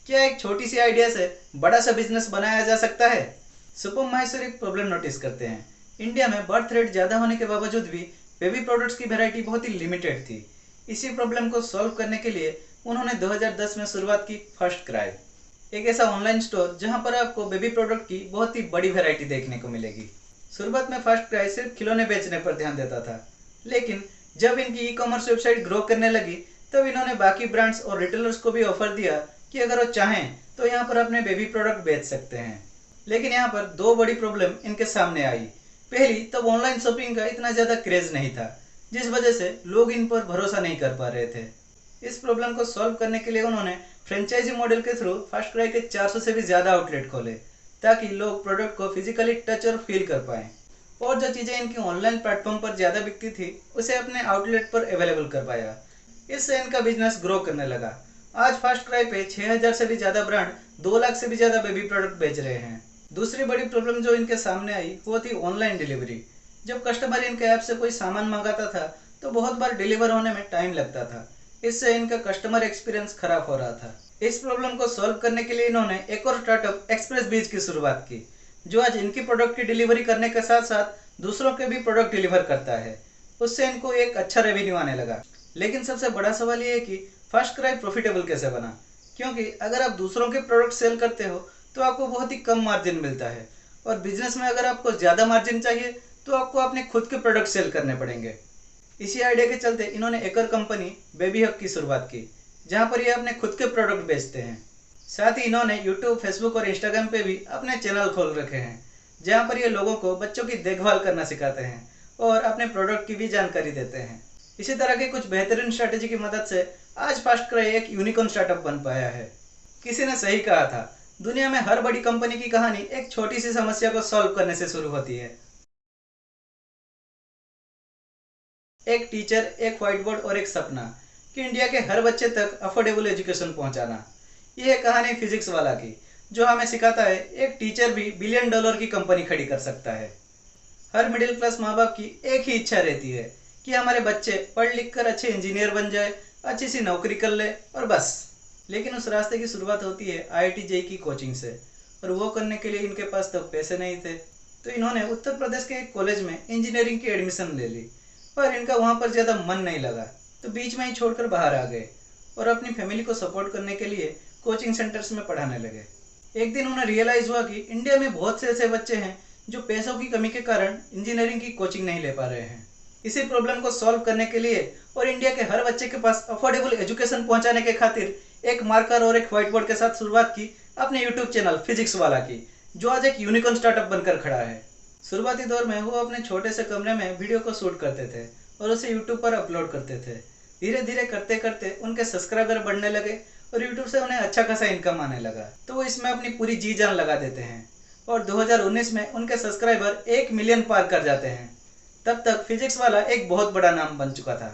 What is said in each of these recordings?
क्या एक छोटी सी आइडिया से बड़ा सा बिजनेस बनाया जा सकता है? सुपम माहेश्वर एक प्रॉब्लम नोटिस करते हैं। इंडिया में बर्थ रेट ज़्यादा होने के बावजूद भी बेबी प्रोडक्ट्स की वैरायटी बहुत ही लिमिटेड थी। इसी प्रॉब्लम को सॉल्व करने के लिए उन्होंने 2010 में शुरुआत की फर्स्ट क्राई, एक ऐसा ऑनलाइन स्टोर जहां पर आपको बेबी प्रोडक्ट की बहुत ही बड़ी वैरायटी देखने को मिलेगी। शुरुआत में फर्स्ट क्राई सिर्फ खिलौने बेचने पर ध्यान देता था, लेकिन जब इनकी ई कॉमर्स वेबसाइट ग्रो करने लगी तब इन्होंने बाकी ब्रांड्स और रिटेलर्स को भी ऑफर दिया कि अगर वो चाहें तो यहाँ पर अपने बेबी प्रोडक्ट बेच सकते हैं। लेकिन यहाँ पर दो बड़ी प्रॉब्लम इनके सामने आई। पहली, तब ऑनलाइन शॉपिंग का इतना ज़्यादा क्रेज नहीं था, जिस वजह से लोग इन पर भरोसा नहीं कर पा रहे थे। इस प्रॉब्लम को सॉल्व करने के लिए उन्होंने फ्रेंचाइजी मॉडल के थ्रू फर्स्ट क्राई के 400 से भी ज़्यादा आउटलेट खोले, ताकि लोग प्रोडक्ट को फिजिकली टच और फील कर पाएँ और जो चीज़ें इनकी ऑनलाइन प्लेटफॉर्म पर ज़्यादा बिकती थी उसे अपने आउटलेट पर अवेलेबल कर पाया। इससे इनका बिजनेस ग्रो करने लगा। आज फर्स्ट क्राई पे 6000 से भी ज़्यादा ब्रांड 2 लाख से भी ज़्यादा बेबी प्रोडक्ट बेच रहे हैं। दूसरी बड़ी प्रॉब्लम जो इनके सामने आई वो थी ऑनलाइन डिलीवरी। जब कस्टमर इनके ऐप से कोई सामान मंगाता था तो बहुत बार डिलीवर होने में टाइम लगता था। इससे इनका कस्टमर एक्सपीरियंस खराब हो रहा था। इस प्रॉब्लम को सॉल्व करने के लिए इन्होंने एक और स्टार्टअप एक्सप्रेस बीज की शुरुआत की, जो आज इनकी प्रोडक्ट की डिलीवरी करने के साथ साथ दूसरों के भी प्रोडक्ट डिलीवर करता है। उससे इनको एक अच्छा रेवेन्यू आने लगा। लेकिन सबसे बड़ा सवाल ये है कि फर्स्ट क्राई प्रॉफिटेबल कैसे बना, क्योंकि अगर आप दूसरों के प्रोडक्ट सेल करते हो तो आपको बहुत ही कम मार्जिन मिलता है, और बिजनेस में अगर आपको ज़्यादा मार्जिन चाहिए तो आपको अपने खुद के प्रोडक्ट सेल करने पड़ेंगे। इसी आइडिया के चलते इन्होंने एक और कंपनी बेबी हब की शुरुआत की, जहाँ पर ये अपने खुद के प्रोडक्ट बेचते हैं। साथ ही इन्होंने यूट्यूब, फेसबुक और इंस्टाग्राम पे भी अपने चैनल खोल रखे हैं, जहाँ पर ये लोगों को बच्चों की देखभाल करना सिखाते हैं और अपने प्रोडक्ट की भी जानकारी देते हैं। इसी तरह की कुछ बेहतरीन स्ट्रैटेजी की मदद से आज फर्स्ट क्राई एक यूनिकॉर्न स्टार्टअप बन पाया है। किसी ने सही कहा था, दुनिया में हर बड़ी कंपनी की कहानी एक छोटी सी समस्या को सॉल्व करने से शुरू होती है। एक टीचर, एक व्हाइट बोर्ड और एक सपना कि इंडिया के हर बच्चे तक अफोर्डेबल एजुकेशन पहुंचाना। यह है कहानी फिजिक्स वाला की, जो हमें सिखाता है एक टीचर भी $1 बिलियन की कंपनी खड़ी कर सकता है। हर मिडिल क्लास माँ बाप की एक ही इच्छा रहती है कि हमारे बच्चे पढ़ लिख कर अच्छे इंजीनियर बन जाए, अच्छी सी नौकरी कर ले और बस। लेकिन उस रास्ते की शुरुआत होती है IIT JEE की कोचिंग से, और वो करने के लिए इनके पास तब पैसे नहीं थे। तो इन्होंने उत्तर प्रदेश के एक कॉलेज में इंजीनियरिंग की एडमिशन ले ली, पर इनका वहाँ पर ज़्यादा मन नहीं लगा, तो बीच में ही छोड़कर बाहर आ गए और अपनी फैमिली को सपोर्ट करने के लिए कोचिंग सेंटर्स में पढ़ाने लगे। एक दिन उन्हें रियलाइज़ हुआ कि इंडिया में बहुत से ऐसे बच्चे हैं जो पैसों की कमी के कारण इंजीनियरिंग की कोचिंग नहीं ले पा रहे हैं। इसी प्रॉब्लम को सॉल्व करने के लिए और इंडिया के हर बच्चे के पास अफोर्डेबल एजुकेशन पहुंचाने के खातिर एक मार्कर और एक व्हाइट बोर्ड के साथ शुरुआत की अपने यूट्यूब चैनल फिजिक्स वाला की, जो आज एक यूनिकॉर्न स्टार्टअप बनकर खड़ा है। शुरुआती दौर में वो अपने छोटे से कमरे में वीडियो को शूट करते थे और उसे यूट्यूब पर अपलोड करते थे। धीरे धीरे करते करते उनके सब्सक्राइबर बढ़ने लगे और यूट्यूब से उन्हें अच्छा खासा इनकम आने लगा, तो वो इसमें अपनी पूरी जी जान लगा देते हैं और 2019 में उनके सब्सक्राइबर 1 मिलियन पार कर जाते हैं। तब तक फिजिक्स वाला एक बहुत बड़ा नाम बन चुका था।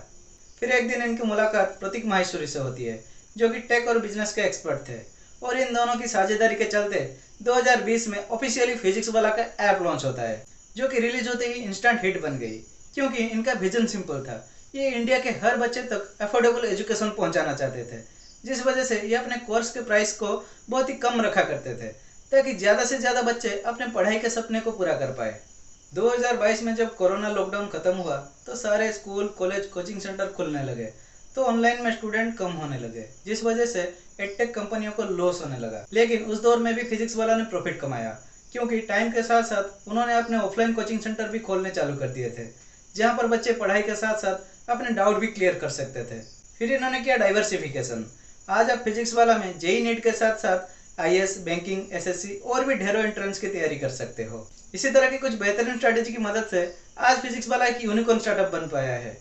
फिर एक दिन इनकी मुलाकात प्रतीक माहेश्वरी से होती है, जो कि टेक और बिजनेस के एक्सपर्ट थे, और इन दोनों की साझेदारी के चलते 2020 में ऑफिशियली फिजिक्स वाला का ऐप लॉन्च होता है, जो कि रिलीज होते ही इंस्टेंट हिट बन गई, क्योंकि इनका विजन सिंपल था। ये इंडिया के हर बच्चे तक अफोर्डेबल एजुकेशन पहुंचाना चाहते थे, जिस वजह से ये अपने कोर्स के प्राइस को बहुत ही कम रखा करते थे, ताकि ज़्यादा से ज़्यादा बच्चे अपने पढ़ाई के सपने को पूरा कर पाए। 2022 में जब कोरोना लॉकडाउन खत्म हुआ तो सारे स्कूल, कॉलेज, कोचिंग सेंटर खुलने लगे, तो ऑनलाइन में स्टूडेंट कम होने लगे, जिस वजह से एडटेक कंपनियों को लॉस होने लगा। लेकिन उस दौर में भी फिजिक्स वाला ने प्रॉफिट कमाया, क्योंकि टाइम के साथ साथ उन्होंने अपने ऑफलाइन कोचिंग सेंटर भी खोलने चालू कर दिए थे, जहाँ पर बच्चे पढ़ाई के साथ साथ अपने डाउट भी क्लियर कर सकते थे। फिर इन्होंने किया डाइवर्सिफिकेशन। आज आप फिजिक्स वाला में JEE नीट के साथ साथ IAS, बैंकिंग, SSC और भी ढेरों एंट्रेंस की तैयारी कर सकते हो। इसी तरह की कुछ बेहतरीन स्ट्रैटेजी की मदद से आज फिजिक्स वाला एक यूनिकॉर्न स्टार्टअप बन पाया है।